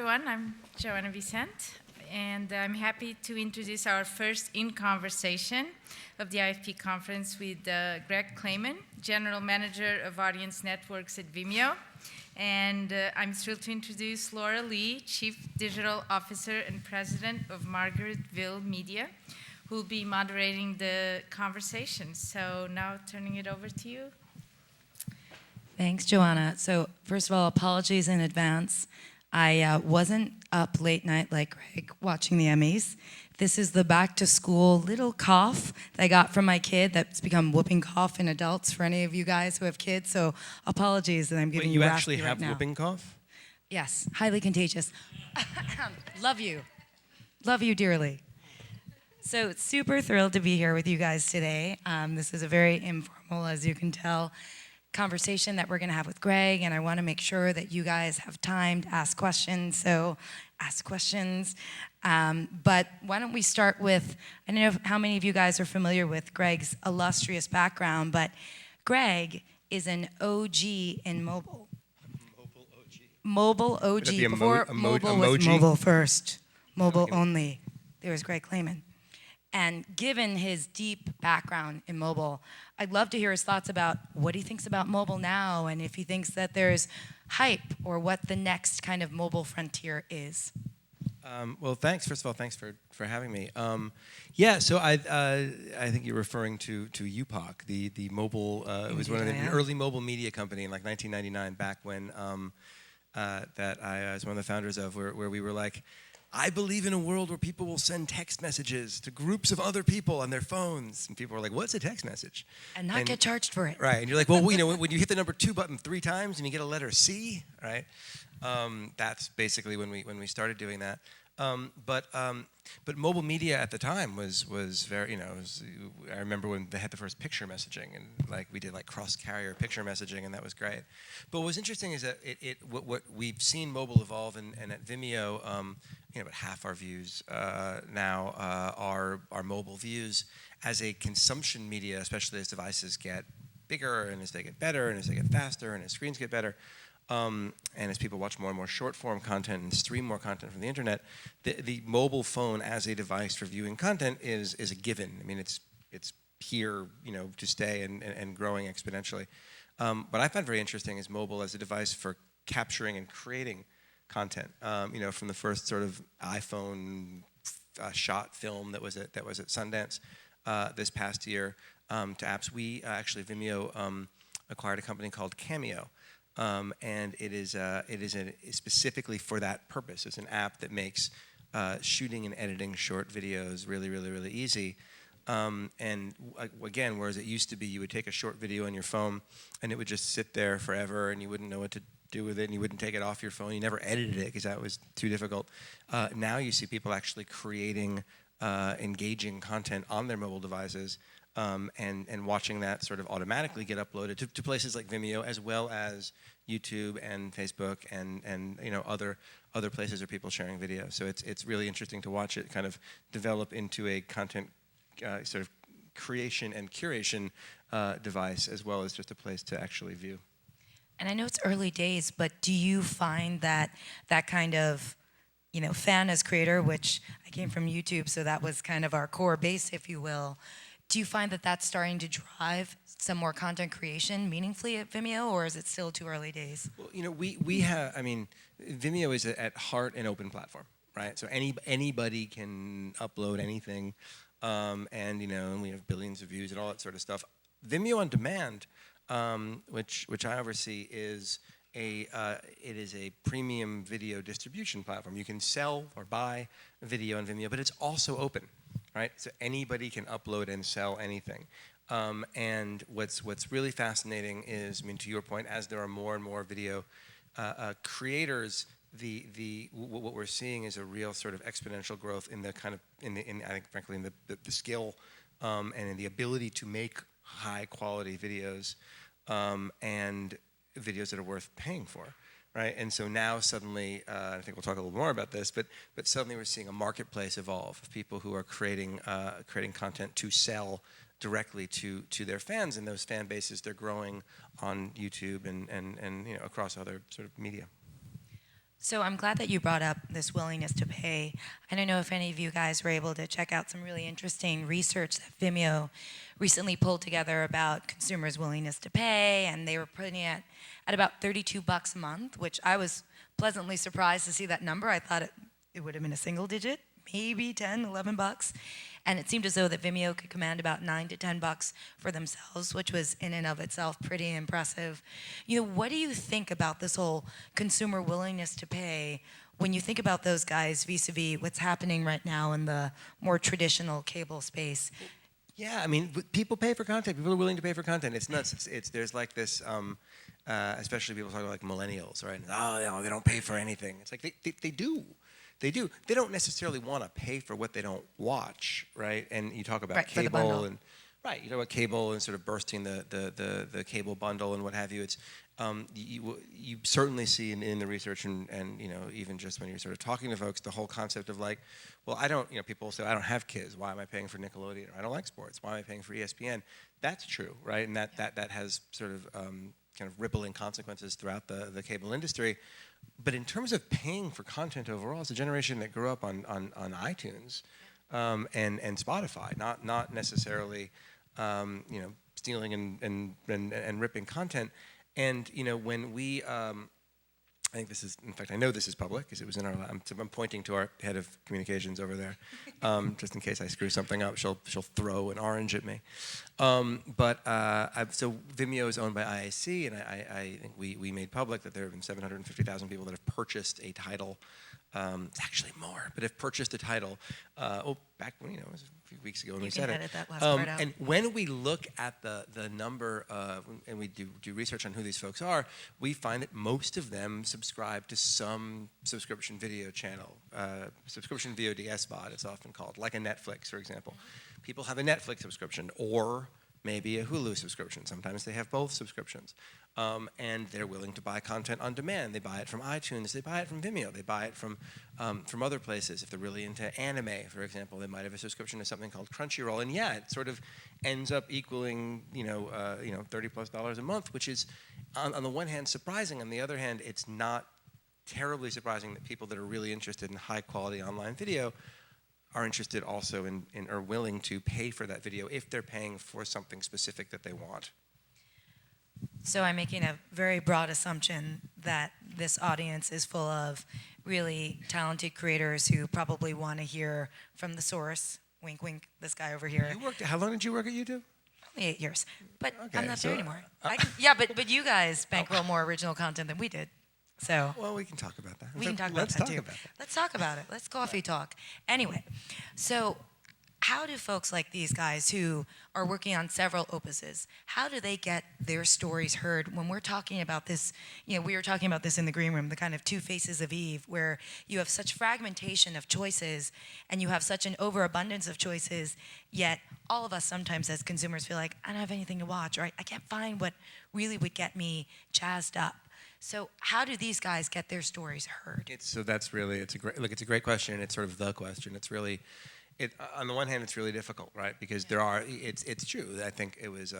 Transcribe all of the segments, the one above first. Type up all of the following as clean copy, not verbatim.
everyone. I'm Joanna Vicente, and I'm happy to introduce our first in-conversation of the IFP Conference with Greg Clayman, General Manager of Audience Networks at Vimeo. And I'm thrilled to introduce Laura Lee, Chief Digital Officer and President of Margaritaville Media, who will be moderating the conversation. So now turning it over to you. Thanks, Joanna. So first of all, apologies in advance. I wasn't up late night like Greg watching the Emmys. This is the back to school little cough that I got from my kid that's become whooping cough in adults for any of you guys who have kids. So apologies that I'm giving you raspy right now. Wait, you actually have whooping cough? Yes, highly contagious. Love you. Love you dearly. So super thrilled to be here with you guys today. This is a very informal, as you can tell, conversation that we're going to have with Greg, and I want to make sure that you guys have time to ask questions, so ask questions. But why don't we start with, I don't know how many of you guys are familiar with Greg's illustrious background, but Greg is an OG in mobile. Mobile OG. Before mobile was mobile first, mobile only. There was Greg Clayman. And given his deep background in mobile, I'd love to hear his thoughts about what he thinks about mobile now and if he thinks that there's hype or what the next kind of mobile frontier is. Well, thanks. First of all, thanks for having me. Yeah, so I think you're referring to UPOC, the mobile. It was an early mobile media company in like 1999, back when that I was one of the founders of, where we were like, I believe in a world where people will send text messages to groups of other people on their phones. And people are like, what's a text message? And not get charged for it. Right, and you're like, well, when you hit the number 2 button 3 times and you get a letter C, right? That's basically when we started doing that. But mobile media at the time was very, I remember when they had the first picture messaging, and like we did like cross-carrier picture messaging, and that was great. But what's interesting is that what we've seen mobile evolve, and at Vimeo, about half our views now are mobile views as a consumption media, especially as devices get bigger and as they get better and as they get faster and as screens get better. And as people watch more and more short-form content and stream more content from the internet, the mobile phone as a device for viewing content is a given. I mean, it's here, to stay and growing exponentially. What I find very interesting is mobile as a device for capturing and creating content. From the first sort of iPhone shot film that was at Sundance this past year to apps. We actually Vimeo acquired a company called Cameo. And it is specifically for that purpose. It's an app that makes shooting and editing short videos really, really, really easy. And again, whereas it used to be you would take a short video on your phone and it would just sit there forever and you wouldn't know what to do with it and you wouldn't take it off your phone. You never edited it because that was too difficult. Now you see people actually creating engaging content on their mobile devices. And watching that sort of automatically get uploaded to places like Vimeo, as well as YouTube and Facebook and other places where people are sharing video. So it's really interesting to watch it kind of develop into a content sort of creation and curation device, as well as just a place to actually view. And I know it's early days, but do you find that kind of fan as creator, which I came from YouTube, so that was kind of our core base, if you will. Do you find that that's starting to drive some more content creation meaningfully at Vimeo, or is it still too early days? Well, we have, Vimeo is at heart an open platform, right? So anybody can upload anything, and we have billions of views and all that sort of stuff. Vimeo On Demand, which I oversee, is it is a premium video distribution platform. You can sell or buy video on Vimeo, but it's also open. Right, so anybody can upload and sell anything, and what's really fascinating is, to your point, as there are more and more video creators, what we're seeing is a real sort of exponential growth in the kind of I think frankly in the skill and in the ability to make high quality videos and videos that are worth paying for. Right, and so now suddenly, I think we'll talk a little more about this, but suddenly we're seeing a marketplace evolve of people who are creating content to sell directly to their fans, and those fan bases, they're growing on YouTube and across other sort of media. So I'm glad that you brought up this willingness to pay. I don't know if any of you guys were able to check out some really interesting research that Vimeo recently pulled together about consumers' willingness to pay, and they were putting it at about $32 a month, which I was pleasantly surprised to see that number. I thought it would have been a single digit, maybe 10, 11 bucks. And it seemed as though that Vimeo could command about 9 to 10 bucks for themselves, which was in and of itself pretty impressive. What do you think about this whole consumer willingness to pay when you think about those guys vis-a-vis what's happening right now in the more traditional cable space? Yeah, I mean, people pay for content. People are willing to pay for content. It's nuts. There's like this, especially people talking like millennials, right? Oh, they don't pay for anything. It's like they do. They do. They don't necessarily want to pay for what they don't watch, right? And you talk about Right, for the cable bundle. and you talk about cable and sort of bursting the cable bundle and what have you. It's you certainly see in the research and even just when you're sort of talking to folks, the whole concept of like, well, I don't, people say I don't have kids. Why am I paying for Nickelodeon? Or I don't like sports. Why am I paying for ESPN? That's true, right? And that has sort of kind of rippling consequences throughout the cable industry. But in terms of paying for content overall, it's a generation that grew up on iTunes and Spotify, not necessarily stealing and ripping content. And when we I think this is, in fact, I know this is public because it was in our. I'm pointing to our head of communications over there, just in case I screw something up. She'll throw an orange at me. So Vimeo is owned by IAC, and I think we made public that there have been 750,000 people that have purchased a title. It's actually more, but have purchased a title. Back when it was a few weeks ago when we said it. You can edit that last part out. And when we look at the number of, and we do research on who these folks are, we find that most of them subscribe to some subscription video channel, subscription VOD, SVOD it's often called, like a Netflix, for example. People have a Netflix subscription or maybe a Hulu subscription. Sometimes they have both subscriptions. And they're willing to buy content on demand. They buy it from iTunes. They buy it from Vimeo. They buy it from other places. If they're really into anime, for example, they might have a subscription to something called Crunchyroll. And yeah, it sort of ends up equaling $30+ a month, which is on the one hand surprising. On the other hand, it's not terribly surprising that people that are really interested in high quality online video are interested also in or willing to pay for that video if they're paying for something specific that they want. So I'm making a very broad assumption that this audience is full of really talented creators who probably want to hear from the source. Wink, wink, this guy over here. How long did you work at YouTube? Only 8 years. But Okay, I'm not so, there anymore. But you guys bankroll more original content than we did. So Well, we can talk about that. we can talk about Let's that talk too. about that. Let's talk about it. Let's coffee talk. Anyway, so how do folks like these guys who are working on several opuses, how do they get their stories heard? When we're talking about this, we were talking about this in the green room, the kind of two faces of Eve, where you have such fragmentation of choices and you have such an overabundance of choices, yet all of us sometimes as consumers feel like, I don't have anything to watch, or I can't find what really would get me jazzed up. So how do these guys get their stories heard? It's a great question, and it's sort of the question. It's really, on the one hand, it's really difficult, right? Because it's true. I think it was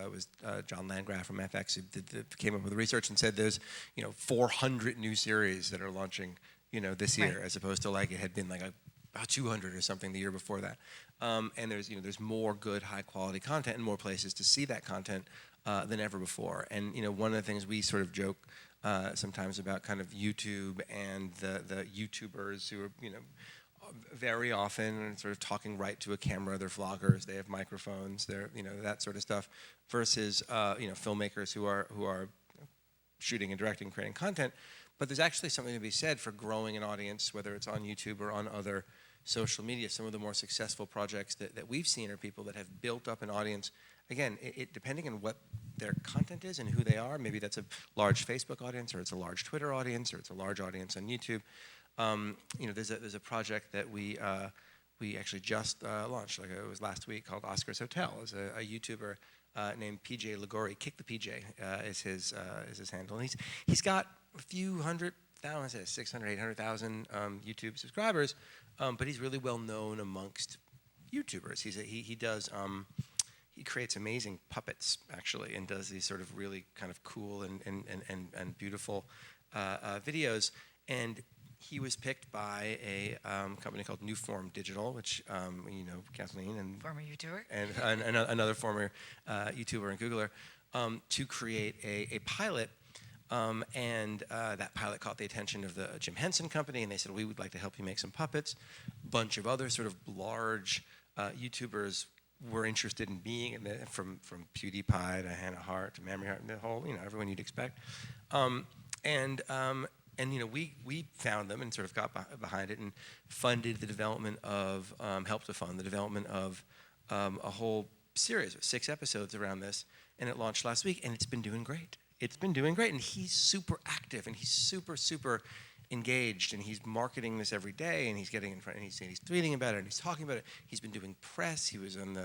John Landgraf from FX who came up with the research and said there's 400 new series that are launching this year, Right. as opposed to like it had been like about 200 or something the year before that. And there's more good high quality content and more places to see that content than ever before. And one of the things we sort of joke sometimes about kind of YouTube and the YouTubers who are very often sort of talking right to a camera. They're vloggers. They have microphones. They're that sort of stuff. Versus filmmakers who are shooting and directing, creating content. But there's actually something to be said for growing an audience, whether it's on YouTube or on other social media. Some of the more successful projects that we've seen are people that have built up an audience. Again, it depending on what their content is and who they are. Maybe that's a large Facebook audience, or it's a large Twitter audience, or it's a large audience on YouTube. There's a project that we actually just launched, like it was last week, called Oscar's Hotel. It's a YouTuber named PJ Ligori. Kick the PJ is his handle. And he's got a few hundred thousand, 600, 800,000 YouTube subscribers, but he's really well known amongst YouTubers. He creates amazing puppets, actually, and does these sort of really kind of cool and beautiful videos. And he was picked by a company called New Form Digital, which you know, Kathleen and Former YouTuber. and another former YouTuber and Googler, to create a pilot. And that pilot caught the attention of the Jim Henson Company, and they said, we would like to help you make some puppets. Bunch of other sort of large YouTubers were interested in being in from PewDiePie to Hannah Hart to Mamrie Hart, the whole, you know, everyone you'd expect. And you know, we found them and sort of got behind it and funded the development of, helped to fund the development of a whole series of 6 episodes around this, and it launched last week, and it's been doing great. It's been doing great, and he's super active, and he's super engaged, and he's marketing this every day, and he's getting in front, and he's tweeting about it, and he's talking about it. He's been doing press. He was on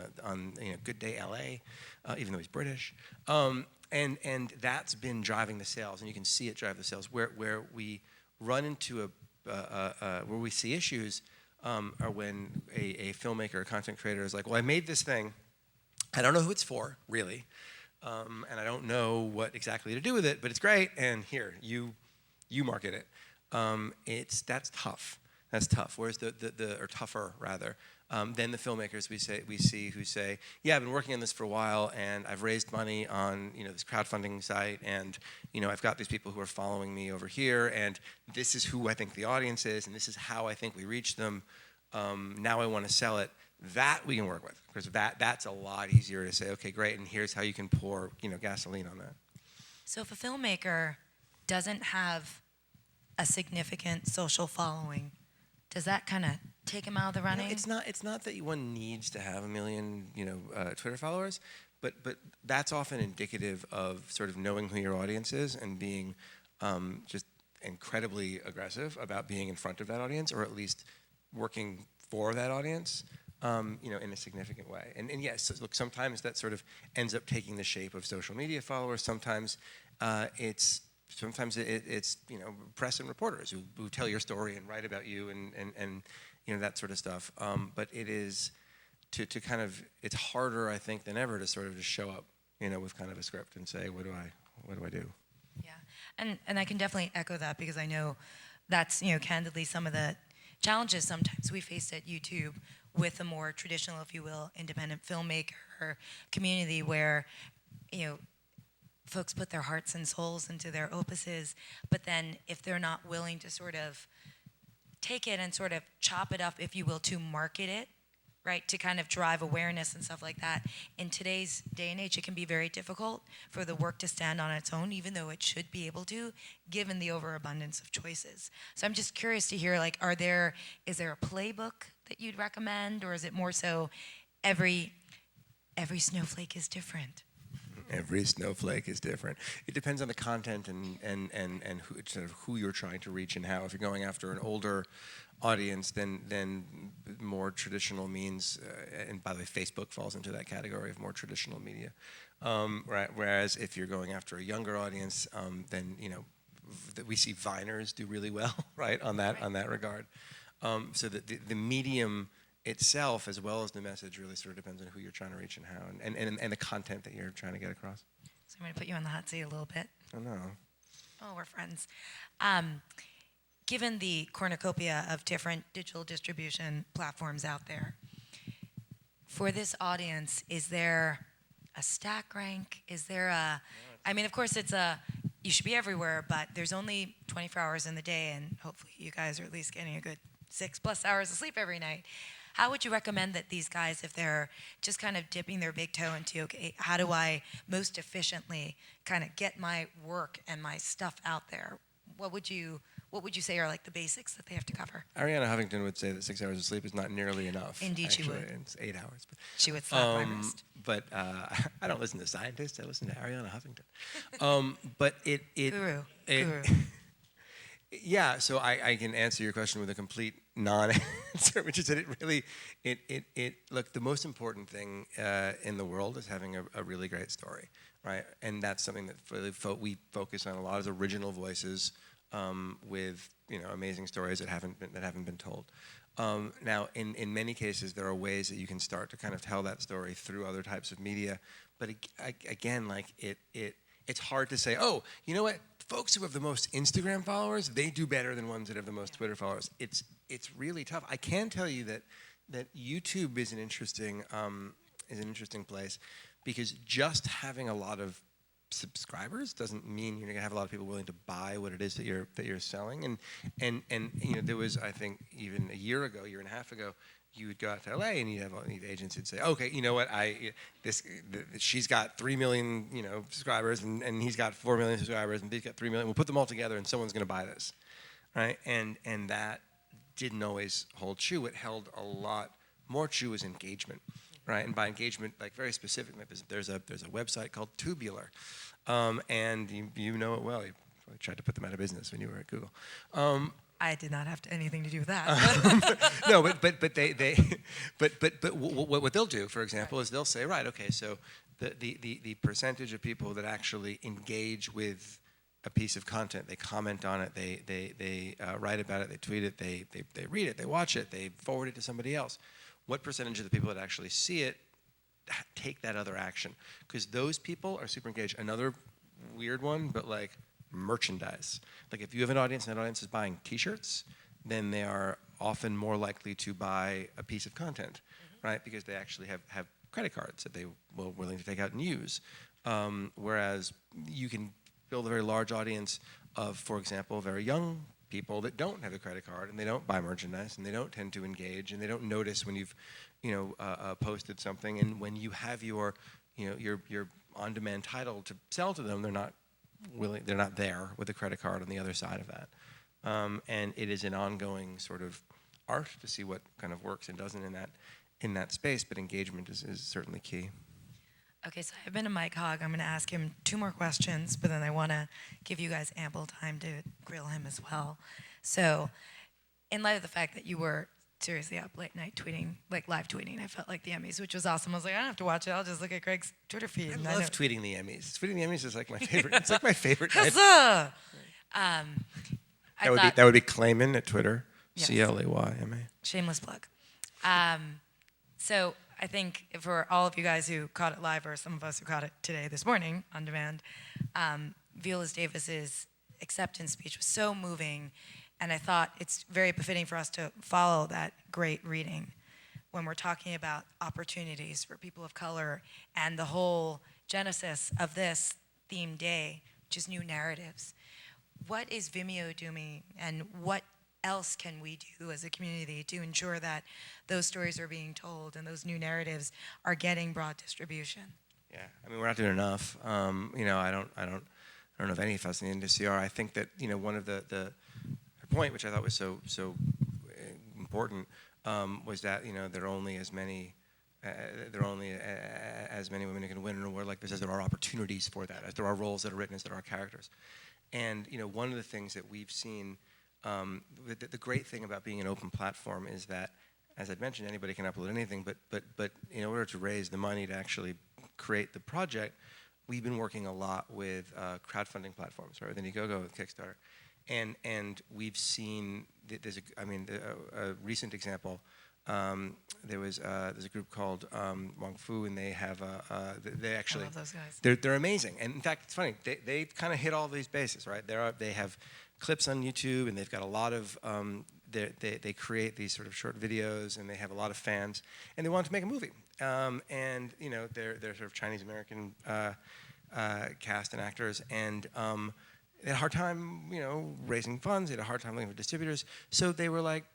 you know, Good Day LA, even though he's British, and that's been driving the sales, and you can see it drive the sales. Where we run into where we see issues are when a filmmaker or content creator is like, well, I made this thing, I don't know who it's for, really. And I don't know what exactly to do with it, but it's great. And here, you market it. That's tough. That's tough. Whereas or tougher rather, than the filmmakers we see who say, yeah, I've been working on this for a while, and I've raised money on, you know, this crowdfunding site, and, you know, I've got these people who are following me over here, and this is who I think the audience is, and this is how I think we reach them. Now I want to sell it. That we can work with, because that's a lot easier to say, okay, great, and here's how you can pour, you know, gasoline on that. So if a filmmaker doesn't have a significant social following, does that kind of take him out of the running? No, it's not that one needs to have 1 million, you know, Twitter followers, but that's often indicative of sort of knowing who your audience is and being just incredibly aggressive about being in front of that audience, or at least working for that audience. You know, in a significant way. And yes, look, sometimes that sort of ends up taking the shape of social media followers. Sometimes it's you know, press and reporters who tell your story and write about you and you know, that sort of stuff. But it is to kind of, it's harder, I think, than ever to sort of just show up, you know, with kind of a script and say, what do I do? Yeah, and I can definitely echo that, because I know that's, you know, candidly some of the challenges sometimes we face at YouTube with a more traditional, if you will, independent filmmaker community, where, you know, folks put their hearts and souls into their opuses, but then if they're not willing to sort of take it and sort of chop it up, if you will, to market it, right, to kind of drive awareness and stuff like that, in today's day and age, it can be very difficult for the work to stand on its own, even though it should be able to, given the overabundance of choices. So I'm just curious to hear, like, is there a playbook that you'd recommend, or is it more so every snowflake is different? Every snowflake is different. It depends on the content and who, sort of who you're trying to reach and how. If you're going after an older audience, then more traditional means, and by the way, Facebook falls into that category of more traditional media. Right. Whereas if you're going after a younger audience, then, you know, we see Viners do really well, right, on that regard. So the medium itself, as well as the message, really sort of depends on who you're trying to reach and how, and the content that you're trying to get across. So I'm going to put you on the hot seat a little bit. Oh, no. Oh, we're friends. Given the cornucopia of different digital distribution platforms out there, for this audience, is there a stack rank? Is there I mean, of course, you should be everywhere, but there's only 24 hours in the day, and hopefully you guys are at least getting a good 6+ hours of sleep every night. How would you recommend that these guys, if they're just kind of dipping their big toe into, okay, how do I most efficiently kind of get my work and my stuff out there? What would you say are like the basics that they have to cover? Ariana Huffington would say that 6 hours of sleep is not nearly enough. Indeed, actually. she would. It's 8 hours. But, she would slap my wrist. But I don't listen to scientists. I listen to Ariana Huffington. But Guru. Yeah, so I can answer your question with a complete non-answer, which is that look, the most important thing in the world is having a really great story, right? And that's something that really we focus on, a lot of original voices with, you know, amazing stories that haven't been told. Now, in many cases, there are ways that you can start to kind of tell that story through other types of media, but again, like it's hard to say, oh, you know what, folks who have the most Instagram followers, they do better than ones that have the most Twitter followers. It's really tough. I can tell you that YouTube is an interesting place, because just having a lot of subscribers doesn't mean you're gonna have a lot of people willing to buy what it is that you're selling. And there was, I think, even a year and a half ago, you would go out to LA and you'd have all these agents who'd say, okay, you know what, she's got 3 million subscribers, and he's got 4 million subscribers, and he's got 3 million. We'll put them all together and someone's gonna buy this, right? And that didn't always hold true. What held a lot more true was engagement, right? And by engagement, like very specific, there's a website called Tubular, and you know it well. You probably tried to put them out of business when you were at Google. I did not have anything to do with that. No, but what they'll do, for example, is they'll say, right, okay, so the percentage of people that actually engage with a piece of content, they comment on it, they write about it, they tweet it, they read it, they watch it, they forward it to somebody else. What percentage of the people that actually see it take that other action? Because those people are super engaged. Another weird one, but like merchandise. Like if you have an audience and that audience is buying T-shirts, then they are often more likely to buy a piece of content, right? Because they actually have credit cards that they will willing to take out and use. Whereas you can build a very large audience of, for example, very young people that don't have a credit card and they don't buy merchandise and they don't tend to engage and they don't notice when you've posted something, and when you have your on-demand title to sell to them, they're not there with a credit card on the other side of that. And it is an ongoing sort of art to see what kind of works and doesn't in that space, but engagement is certainly key. Okay, so I've been a mic hog. I'm going to ask him 2 more questions, but then I want to give you guys ample time to grill him as well. So, in light of the fact that you were seriously up late night tweeting, like live tweeting, I felt like the Emmys, which was awesome. I was like, I don't have to watch it. I'll just look at Greg's Twitter feed. I love tweeting the Emmys. Tweeting the Emmys is like my favorite. It's like my favorite. Huzzah! That would be Clayman at Twitter. Yes. CLAYMA. Shameless plug. So I think for all of you guys who caught it live, or some of us who caught it this morning on demand, Viola Davis's acceptance speech was so moving, and I thought it's very befitting for us to follow that great reading when we're talking about opportunities for people of color and the whole genesis of this theme day, which is new narratives. What is Vimeo doing, and what else can we do as a community to ensure that those stories are being told and those new narratives are getting broad distribution? Yeah, I mean, we're not doing enough. I don't know if any of us in the industry are. I think that one of the point, which I thought was so important, was that there are only as many women who can win an award like this as there are opportunities for that, as there are roles that are written, as there are characters. And one of the things that we've seen. The great thing about being an open platform is that, as I'd mentioned, anybody can upload anything, but in order to raise the money to actually create the project, we've been working a lot with crowdfunding platforms, right, with Indiegogo, with Kickstarter, and we've seen there's a recent example. There's a group called Wong Fu, and they have they actually I love those guys. They're amazing, and in fact, it's funny, they kind of hit all these bases, right? They have clips on YouTube, and they've got a lot of they create these sort of short videos, and they have a lot of fans, and they wanted to make a movie, and they're sort of Chinese American cast and actors, and they had a hard time raising funds. They had a hard time looking for distributors, so they were like,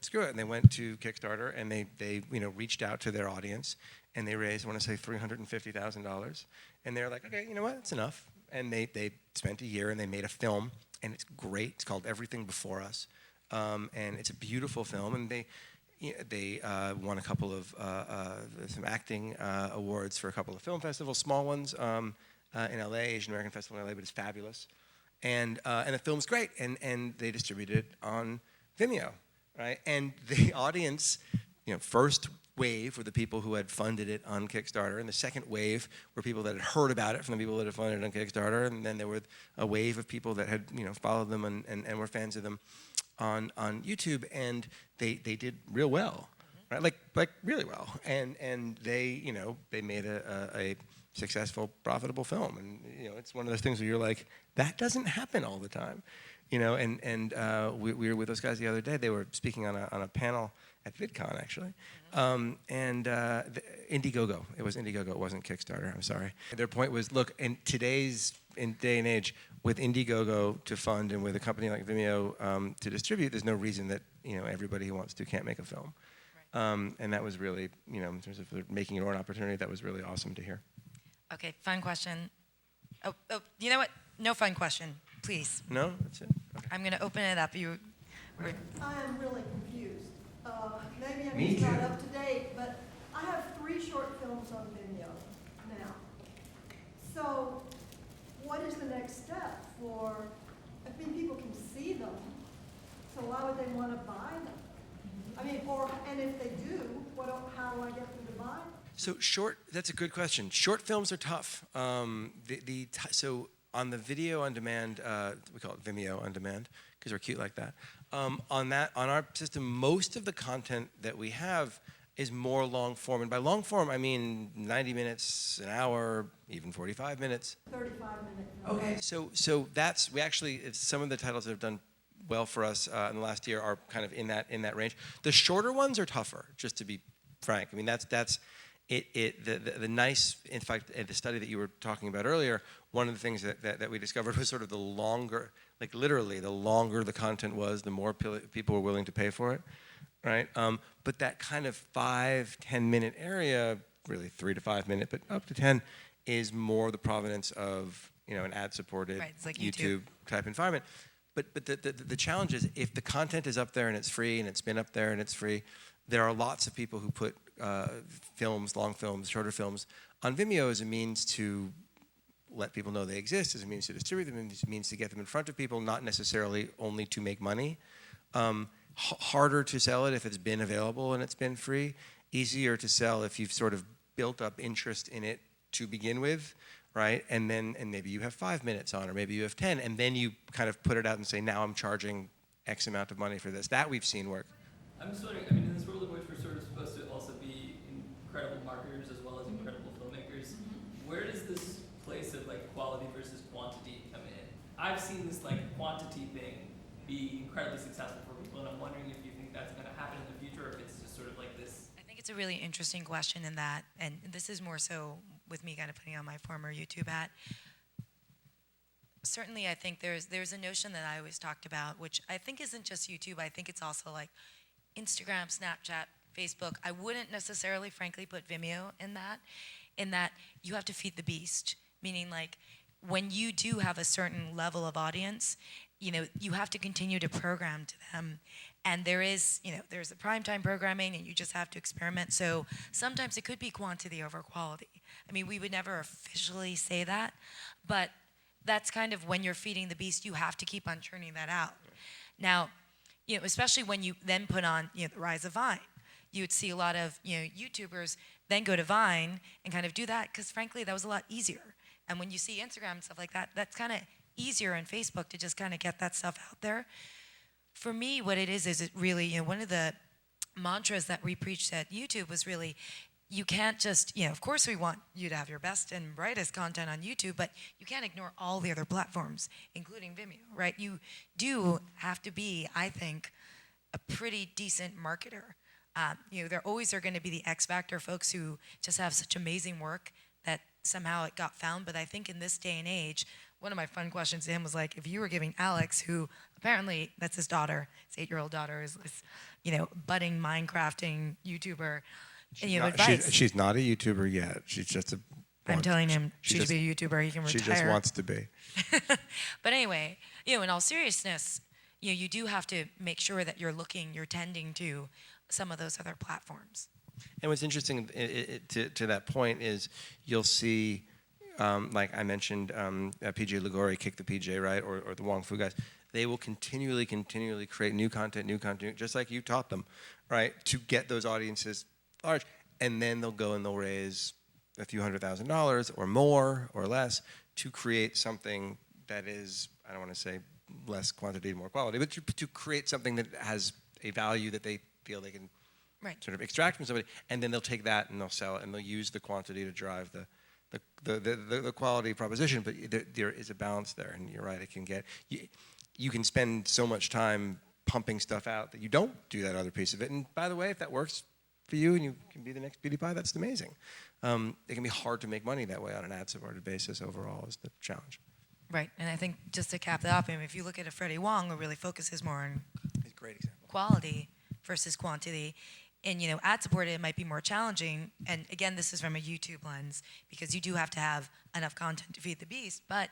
screw it, and they went to Kickstarter, and they reached out to their audience, and they raised, I want to say, $350,000, and they're like, okay, you know what, that's enough, and they spent a year and they made a film. And it's great. It's called Everything Before Us, and it's a beautiful film. And they won a couple of some acting awards for a couple of film festivals, small ones in LA, Asian American Festival in LA, but it's fabulous. And the film's great. And they distributed it on Vimeo, right? And the audience, first wave were the people who had funded it on Kickstarter, and the second wave were people that had heard about it from the people that had funded it on Kickstarter, and then there were a wave of people that had followed them and were fans of them on YouTube, and they did real well, right? Like really well, and they they made a successful, profitable film. And it's one of those things where you're like, that doesn't happen all the time. And we were with those guys the other day. They were speaking on a panel at VidCon, actually. Indiegogo. It was Indiegogo. It wasn't Kickstarter. I'm sorry. Their point was, look, in today's day and age, with Indiegogo to fund and with a company like Vimeo to distribute, there's no reason that everybody who wants to can't make a film. Right. And that was really, in terms of making your own opportunity, that was really awesome to hear. Okay, fun question. Oh, you know what? No fun question, please. No, that's it. Okay. I'm going to open it up. I am really confused. Maybe I'm Me just not too. up to date, but I have 3 short films on Vimeo now. So what is the next step for, people can see them, so why would they want to buy them? And if they do, how do I get them to buy them? So that's a good question. Short films are tough. So on the video on demand, we call it Vimeo On Demand because we're cute like that. On our system, most of the content that we have is more long form. And by long form, I mean 90 minutes, an hour, even 45 minutes. 35 minutes. Okay. So we actually, some of the titles that have done well for us in the last year are kind of in that range. The shorter ones are tougher, just to be frank. That's the nice, in fact, the study that you were talking about earlier, one of the things that we discovered was sort of the longer, like literally, the longer the content was, the more people were willing to pay for it, right? But that kind of 5-10 minute area, really 3 to 5 minute, but up to 10, is more the provenance of an ad-supported like YouTube type environment. But the challenge is, if the content is up there and it's free, and it's been up there and it's free, there are lots of people who put films, long films, shorter films on Vimeo as a means to let people know they exist, as a means to distribute them, as a means to get them in front of people, not necessarily only to make money. Harder to sell it if it's been available and it's been free. Easier to sell if you've sort of built up interest in it to begin with, right? And maybe you have 5 minutes on, or maybe you have 10, and then you kind of put it out and say, now I'm charging X amount of money for this. That we've seen work. I'm just wondering, in this world in which we're sort of supposed to also be incredible marketers as well as incredible filmmakers, where does this place of quality versus quantity come in? I've seen this quantity thing be incredibly successful for people, and I'm wondering if you think that's going to happen in the future, or if it's just sort of like this. I think it's a really interesting question in that, and this is more so with me kind of putting on my former YouTube hat. Certainly, I think there's a notion that I always talked about, which I think isn't just YouTube. I think it's also Instagram, Snapchat, Facebook. I wouldn't necessarily, frankly, put Vimeo in that you have to feed the beast. Meaning, when you do have a certain level of audience, you have to continue to program to them. And there's the primetime programming, and you just have to experiment. So sometimes it could be quantity over quality. We would never officially say that, but that's kind of when you're feeding the beast, you have to keep on churning that out. Now, especially when you then put on, the rise of Vine, you would see a lot of, YouTubers then go to Vine and kind of do that because, frankly, that was a lot easier. And when you see Instagram and stuff like that, that's kind of easier on Facebook to just kind of get that stuff out there. For me, what it is it really, one of the mantras that we preached at YouTube was really, you can't just, of course we want you to have your best and brightest content on YouTube, but you can't ignore all the other platforms, including Vimeo, right? You do have to be, I think, a pretty decent marketer. There always are going to be the X Factor folks who just have such amazing work that somehow it got found. But I think in this day and age, one of my fun questions to him was if you were giving Alex, who apparently that's his daughter, his 8-year-old daughter is budding Minecrafting YouTuber, advice. She's not a YouTuber yet. She's just I'm telling him she should be a YouTuber. He can retire. She just wants to be. But anyway, in all seriousness, you do have to make sure that you're tending to some of those other platforms. And what's interesting to that point is you'll see, like I mentioned, PJ Ligori, Kick the PJ, right, or the Wong Fu guys. They will continually create new content, just like you taught them, right, to get those audiences large. And then they'll go and they'll raise a few $100,000 or more or less to create something that is, I don't want to say less quantity, more quality, but to create something that has a value that they feel they can sort of extract from somebody, and then they'll take that and they'll sell it, and they'll use the quantity to drive the quality proposition, but there is a balance there, and you're right. It can get you can spend so much time pumping stuff out that you don't do that other piece of it. And by the way, if that works for you and you can be the next PewDiePie, that's amazing. It can be hard to make money that way on an ad-supported basis. Overall, is the challenge. Right, and I think just to cap that off, I mean, if you look at a Freddie Wong, who really focuses more on It's a great example. quality versus quantity, and ad-supported might be more challenging. And again, this is from a YouTube lens because you do have to have enough content to feed the beast. But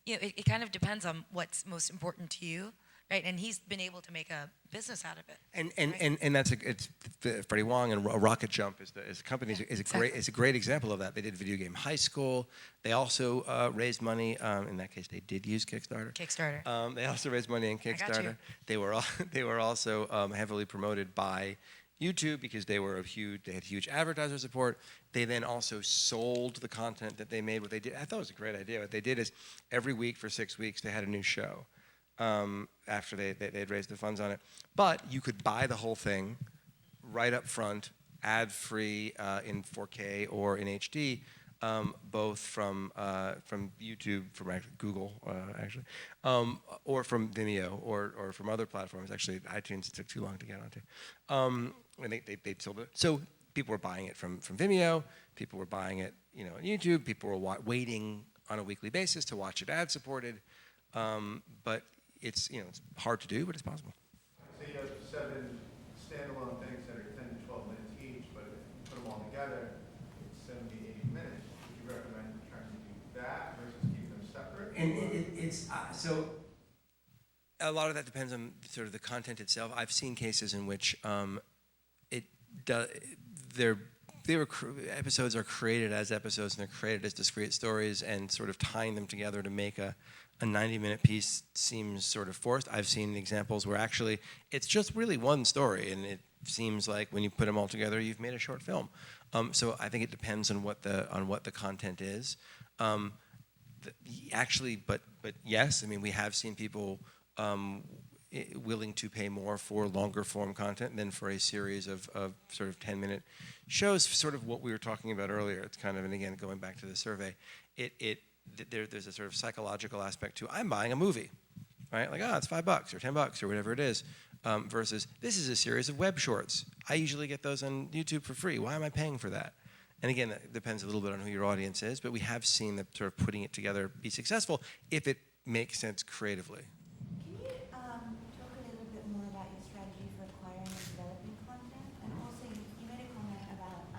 it kind of depends on what's most important to you, right? And he's been able to make a business out of it. And that's it's Freddie Wong and Rocket Jump is the company is a great example of that. They did Video Game High School. They also raised money. In that case, they did use Kickstarter. They also raised money in Kickstarter. They were also heavily promoted by YouTube because they had huge advertiser support. They then also sold the content that they made. What they did, I thought it was a great idea. What they did is every week for 6 weeks they had a new show. After they'd raised the funds on it. But you could buy the whole thing right up front, ad-free in 4K or in HD, both from YouTube, from Google, actually, or from Vimeo or from other platforms. Actually, iTunes took too long to get onto. And they sold it. So people were buying it from Vimeo. People were buying it on YouTube. People were waiting on a weekly basis to watch it ad-supported. But it's hard to do, but it's possible. So you have 7 standalone things that are 10 to 12 minutes each, but if you put them all together, it's 70, 80 minutes. Would you recommend trying to do that versus keeping them separate? And it's so a lot of that depends on sort of the content itself. I've seen cases in which episodes are created as episodes and they're created as discrete stories, and sort of tying them together to make a 90-minute piece seems sort of forced. I've seen examples where actually it's just really one story, and it seems like when you put them all together, you've made a short film. So I think it depends on what the content is. Actually, but yes, I mean we have seen people willing to pay more for longer form content than for a series of sort of 10-minute shows. Sort of what we were talking about earlier. It's kind of, and again going back to the survey, there's a sort of psychological aspect to I'm buying a movie, right? Like, it's $5 or $10 or whatever it is, versus this is a series of web shorts. I usually get those on YouTube for free. Why am I paying for that? And again, that depends a little bit on who your audience is, but we have seen that sort of putting it together be successful if it makes sense creatively. Can you talk a little bit more about your strategy for acquiring and developing content? And also, you made a comment about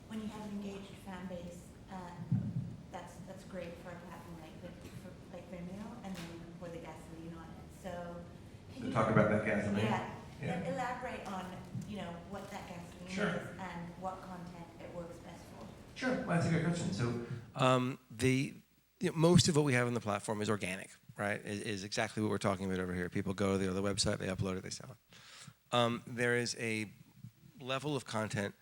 when you have an engaged fan base, that's great for a platform like Vimeo, and then for the gasoline on it. So, can you talk about that gasoline? Yeah. Elaborate on what that gasoline is and what content it works best for. Sure, well, that's a good question. So most of what we have on the platform is organic, right? Is exactly what we're talking about over here. People go to the other website, they upload it, they sell it. There is a level of content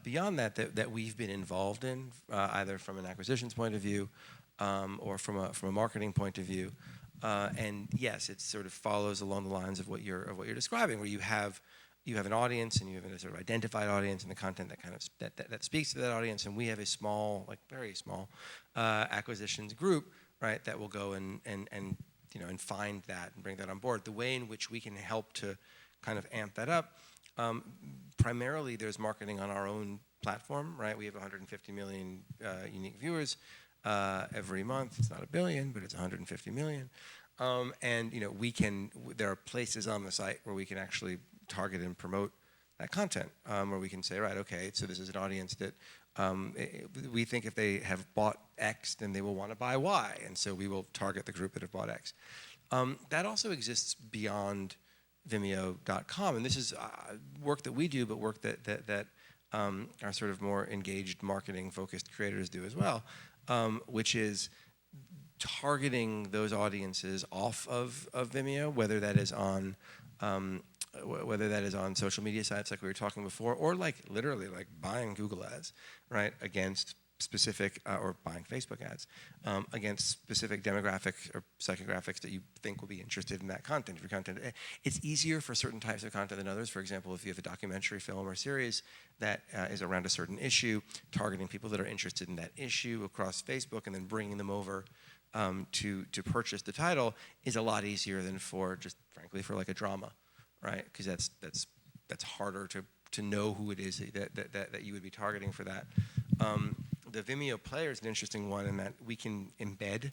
beyond that we've been involved in, either from an acquisitions point of view or from a marketing point of view. And yes, it sort of follows along the lines of what you're describing, where you have an audience and you have a sort of identified audience and the content that kind of that speaks to that audience. And we have a small, like very small, acquisitions group, right, that will go and find that and bring that on board. The way in which we can help to kind of amp that up. Primarily, there's marketing on our own platform, right? We have 150 million unique viewers every month. It's not a billion, but it's 150 million. And there are places on the site where we can actually target and promote that content, where we can say, right, okay, so this is an audience that we think if they have bought X, then they will want to buy Y, and so we will target the group that have bought X. That also exists beyond Vimeo.com, and this is work that we do, but work that our sort of more engaged, marketing-focused creators do as well, which is targeting those audiences off of Vimeo, whether that is on social media sites like we were talking before, or like literally like buying Google ads, right, against specific, or buying Facebook ads against specific demographics or psychographics that you think will be interested in that content. If your content, it's easier for certain types of content than others. For example, if you have a documentary film or series that is around a certain issue, targeting people that are interested in that issue across Facebook and then bringing them over to purchase the title is a lot easier than for just frankly for like a drama, right? Because that's harder to know who it is that you would be targeting for that. The Vimeo player is an interesting one in that you can embed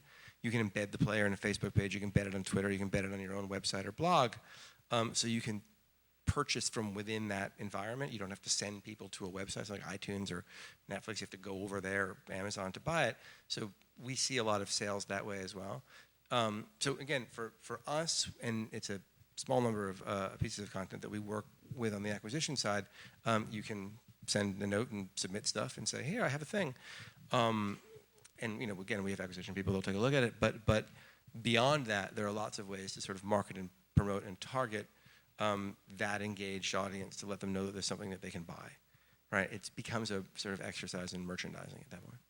the player in a Facebook page, you can embed it on Twitter, you can embed it on your own website or blog, so you can purchase from within that environment. You don't have to send people to a website like iTunes or Netflix. You have to go over there, or Amazon, to buy it. So we see a lot of sales that way as well. So again, for us, and it's a small number of pieces of content that we work with on the acquisition side, you can send a note and submit stuff and say, here, I have a thing. And again, we have acquisition people, they'll take a look at it. But beyond that, there are lots of ways to sort of market and promote and target that engaged audience to let them know that there's something that they can buy, right? It becomes a sort of exercise in merchandising at that point.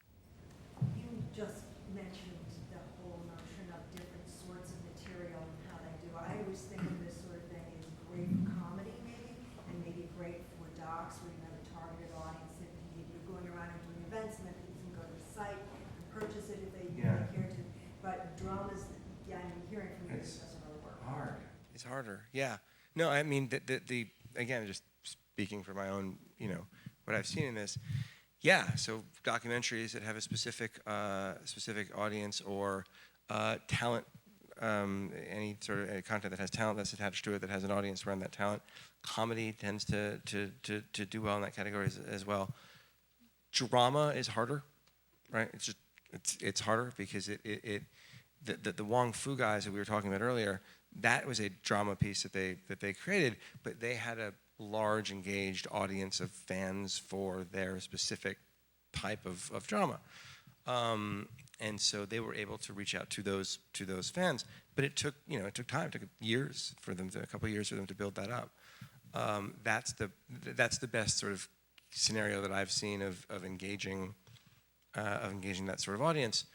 You just mentioned the whole notion of different sorts of material and how they do. I always think of this sort of thing as great for comedy, maybe, and maybe great for docs where you have a targeted audience. If you're going around and doing events, and then people can go to the site and purchase it if they care to. But dramas, yeah, I'm hearing from you, it doesn't really work. It's harder, yeah. No, I mean, again, just speaking for my own, what I've seen in this, yeah, so documentaries that have a specific audience or talent, any sort of content that has talent that's attached to it that has an audience around that talent. Comedy tends to do well in that category as well. Drama is harder, right? It's harder because the Wong Fu guys that we were talking about earlier, that was a drama piece that they created, but they had a large engaged audience of fans for their specific type of drama, and so they were able to reach out to those fans. But it took time. It took years for them a couple of years for them to build that up. That's the best sort of scenario that I've seen of engaging that sort of audience.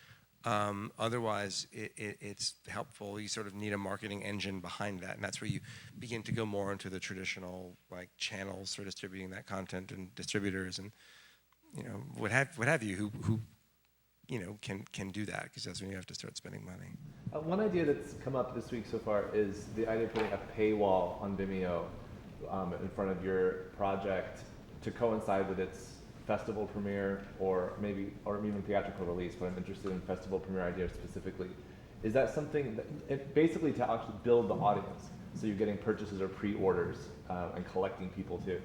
Otherwise, it's helpful. You sort of need a marketing engine behind that, and that's where you begin to go more into the traditional like channels for distributing that content and distributors and what have you who can do that, because that's when you have to start spending money. One idea that's come up this week so far is the idea of putting a paywall on Vimeo in front of your project to coincide with its festival premiere or even theatrical release, but I'm interested in festival premiere ideas specifically. Is that something that, basically to actually build the audience, so you're getting purchases or pre-orders and collecting people too.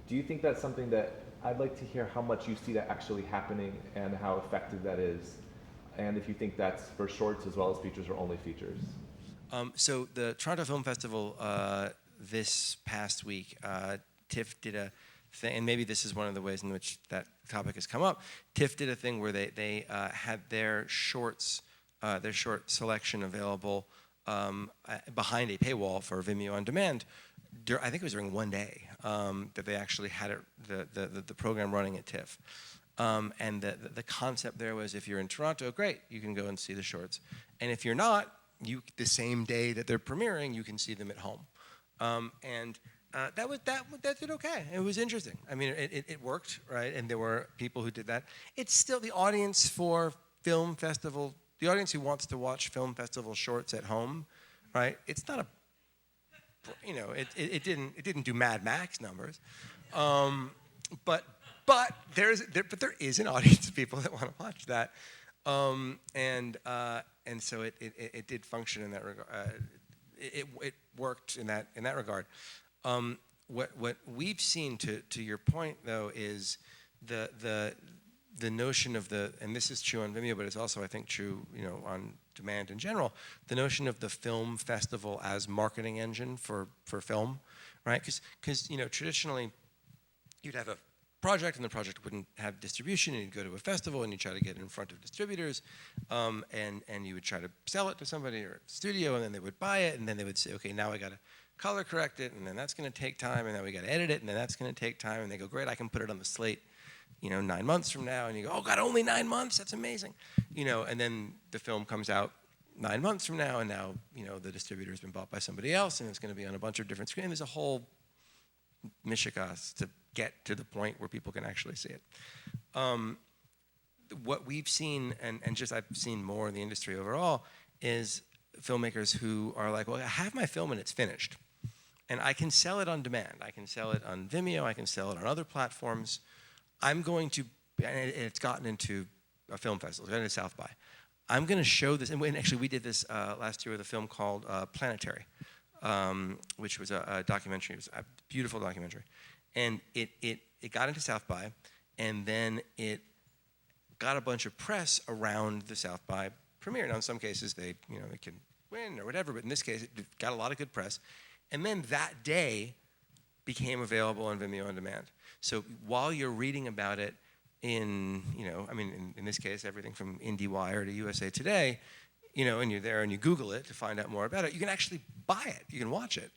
Do you think that's something that, I'd like to hear how much you see that actually happening and how effective that is, and if you think that's for shorts as well as features or only features? So the Toronto Film Festival this past week, TIFF did a thing, and maybe this is one of the ways in which that topic has come up. TIFF did a thing where they had their short selection available behind a paywall for Vimeo On Demand. I think it was during one day that they actually had the program running at TIFF. And the concept there was, if you're in Toronto, great, you can go and see the shorts. And if you're not, the same day that they're premiering, you can see them at home. That did okay. It was interesting. I mean, it worked, right? And there were people who did that. It's still the audience for film festival, the audience who wants to watch film festival shorts at home, right? It's not it didn't do Mad Max numbers, but there is an audience of people that want to watch that, and so it did function in that regard. It worked in that regard. What we've seen, to your point though, is the notion of and this is true on Vimeo, but it's also, I think, true on demand in general, the notion of the film festival as marketing engine for film, right? Because traditionally you'd have a project and the project wouldn't have distribution, and you'd go to a festival and you try to get in front of distributors, and you would try to sell it to somebody or a studio, and then they would buy it, and then they would say, okay, now I got to color correct it, and then that's going to take time, and then we got to edit it, and then that's going to take time, and they go, great, I can put it on the slate 9 months from now, and you go, oh God, only 9 months? That's amazing. And then the film comes out 9 months from now, and now, the distributor's been bought by somebody else, and it's going to be on a bunch of different screens. There's a whole mishigas to get to the point where people can actually see it. What we've seen, and just I've seen more in the industry overall, is filmmakers who are like, well, I have my film and it's finished. And I can sell it on demand. I can sell it on Vimeo. I can sell it on other platforms. I'm going to, and it's gotten into a film festival. It's gotten into South by. I'm going to show this, and actually we did this last year with a film called Planetary, which was a documentary. It was a beautiful documentary. And it got into South by, and then it got a bunch of press around the South by premiere. Now, in some cases, they can win or whatever, but in this case, it got a lot of good press. And then that day became available on Vimeo On Demand. So while you're reading about it in this case, everything from IndieWire to USA Today, and you're there and you Google it to find out more about it, you can actually buy it. You can watch it.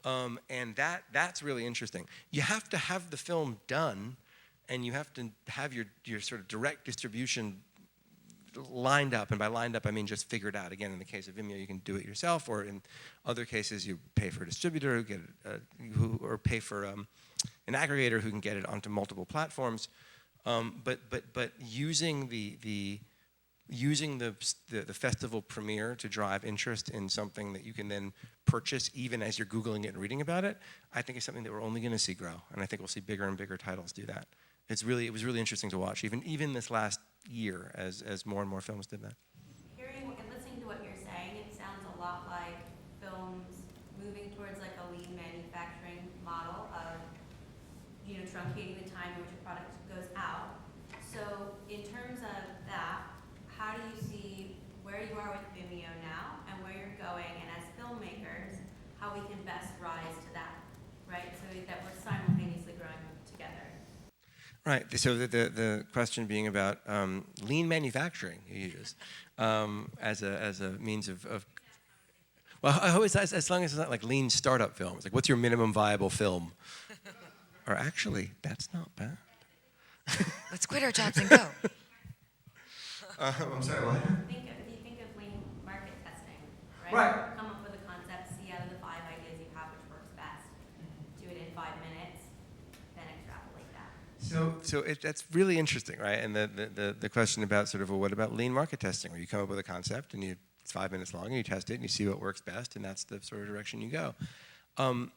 And that's really interesting. You have to have the film done, and you have to have your sort of direct distribution lined up, and by lined up I mean just figured out. Again, in the case of Vimeo, you can do it yourself, or in other cases, you pay for a distributor who get it, or pay for an aggregator who can get it onto multiple platforms. But using the festival premiere to drive interest in something that you can then purchase even as you're Googling it and reading about it, I think is something that we're only going to see grow, and I think we'll see bigger and bigger titles do that. It was really interesting to watch, even this last year, as more and more films did that. Hearing and listening to what you're saying, it sounds a lot like films moving towards like a lean manufacturing model of, truncating the time in which a product goes out. So in terms of that, how do you see where you are with Vimeo now and where you're going, and as filmmakers, how we can best rise to that, right? So that we're simultaneously growing together. Right. So the question being about lean manufacturing, you use as a means of well, I always, as long as it's not like lean startup films. Like, what's your minimum viable film? Or actually, that's not bad. Let's quit our jobs and go. I'm sorry, what? Do you think of lean market testing, right? Right. Come up with a concept, see out of the 5 ideas you have which works best. Do it in 5 minutes, then extrapolate that. So that's really interesting, right? And the question about sort of, well, what about lean market testing, where you come up with a concept and it's 5 minutes long and you test it and you see what works best, and that's the sort of direction you go. And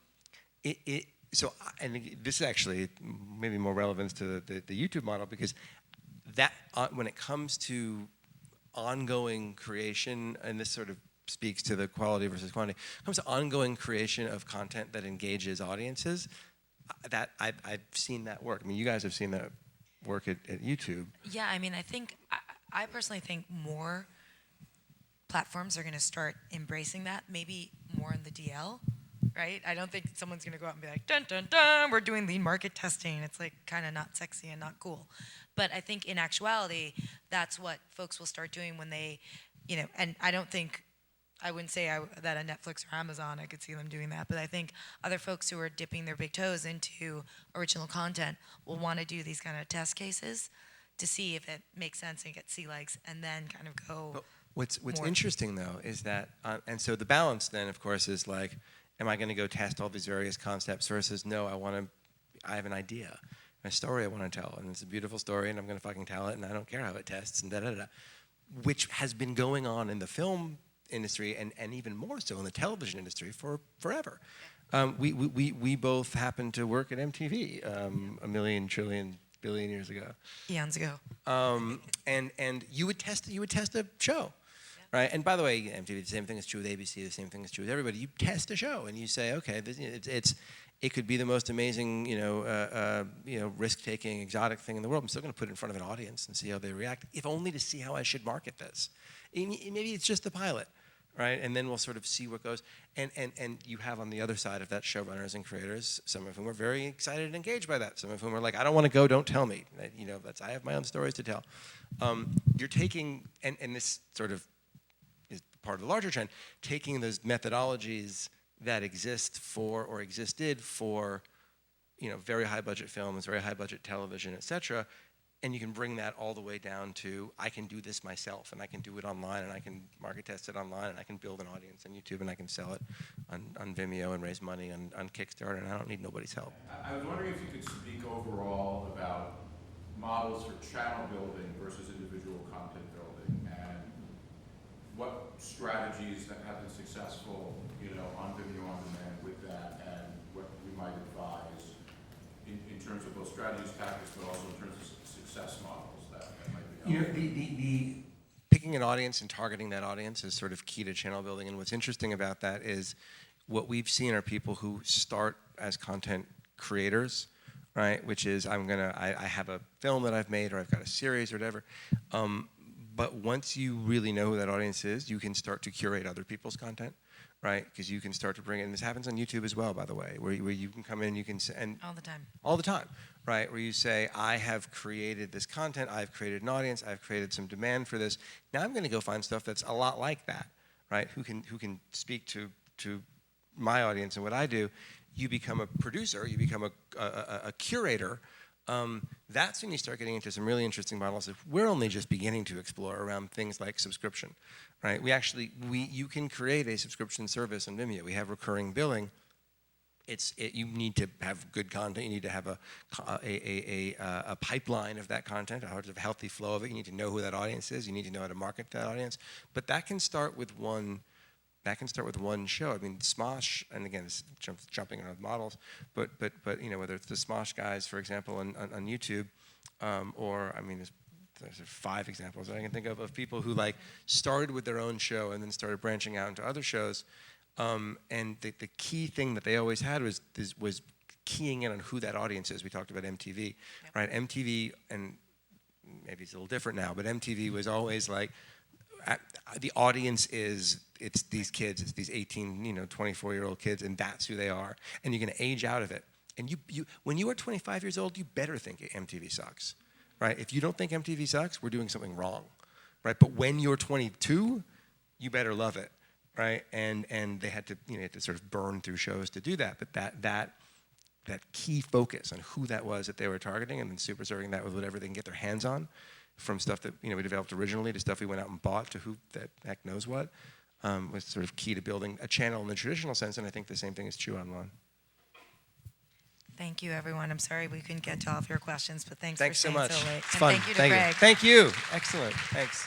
this is actually maybe more relevance to the YouTube model, because that when it comes to ongoing creation, and this sort of speaks to the quality versus quantity, when it comes to ongoing creation of content that engages audiences, that I've seen that work. I mean, you guys have seen that work at YouTube. Yeah, I mean, I personally think more platforms are going to start embracing that, maybe more in the DL, right? I don't think someone's going to go out and be like, dun, dun, dun, we're doing lean market testing. It's like kind of not sexy and not cool. But I think in actuality, that's what folks will start doing when they, and I wouldn't say that a Netflix or Amazon, I could see them doing that, but I think other folks who are dipping their big toes into original content will want to do these kind of test cases to see if it makes sense and get sea legs, and then kind of go. What's more. interesting though is that, and so the balance then, of course, is like, am I going to go test all these various concepts versus no, I have an idea, a story I want to tell, and it's a beautiful story, and I'm going to fucking tell it, and I don't care how it tests, and da-da-da-da, which has been going on in the film industry and even more so in the television industry for forever. We both happened to work at MTV a million, trillion, billion years ago. Eons ago. And you would test a show. Right, and by the way, MTV, the same thing is true with ABC. The same thing is true with everybody. You test a show, and you say, okay, it could be the most amazing, risk-taking, exotic thing in the world. I'm still going to put it in front of an audience and see how they react, if only to see how I should market this. Maybe it's just the pilot, right? And then we'll sort of see what goes. And you have on the other side of that showrunners and creators, some of whom are very excited and engaged by that. Some of whom are like, I don't want to go, don't tell me. I have my own stories to tell. You're taking, and this sort of is part of the larger trend, taking those methodologies that exist for, or existed for, very high budget films, very high budget television, etc. And you can bring that all the way down to, I can do this myself, and I can do it online, and I can market test it online, and I can build an audience on YouTube, and I can sell it on Vimeo and raise money on Kickstarter, and I don't need nobody's help. I was wondering if you could speak overall about models for channel building versus individual content building, and what strategies that have been successful, on Vimeo On Demand with that, and what we might advise in terms of both strategies, tactics, but also in terms of success models that might be helpful. The picking an audience and targeting that audience is sort of key to channel building. And what's interesting about that is what we've seen are people who start as content creators, right? Which is, I have a film that I've made, or I've got a series or whatever. But once you really know who that audience is, you can start to curate other people's content, right? Because you can start to bring in, this happens on YouTube as well, by the way, where you can come in, you can, and all the time, right? Where you say, I have created this content, I've created an audience, I've created some demand for this. Now I'm going to go find stuff that's a lot like that, right? Who can speak to my audience and what I do. You become a producer, you become a curator. That's when you start getting into some really interesting models that we're only just beginning to explore around things like subscription, right? You can create a subscription service on Vimeo. We have recurring billing. You need to have good content. You need to have a pipeline of that content, a healthy flow of it. You need to know who that audience is. You need to know how to market that audience. But that can start with one. That can start with one show. I mean, Smosh, and again, it's jumping around models, but whether it's the Smosh guys, for example, on YouTube, or I mean, there's 5 examples that I can think of people who started with their own show and then started branching out into other shows. And the key thing that they always had was keying in on who that audience is. We talked about MTV, right? MTV, and maybe it's a little different now, but MTV was always the audience it's these kids, it's these 18, 24-year-old kids, and that's who they are. And you're going to age out of it. And you when you are 25 years old, you better think MTV sucks, right? If you don't think MTV sucks, we're doing something wrong, right? But when you're 22, you better love it, right? And they had to, had to sort of burn through shows to do that. But that key focus on who that was that they were targeting, and then super serving that with whatever they can get their hands on, from stuff that we developed originally to stuff we went out and bought to who the heck knows what, was sort of key to building a channel in the traditional sense, and I think the same thing is true online. Thank you, everyone. I'm sorry we couldn't get to all of your questions, but thanks so for staying much. so late. It's And fun. thank you to Thank Greg. you. Thank you. Excellent. Thanks.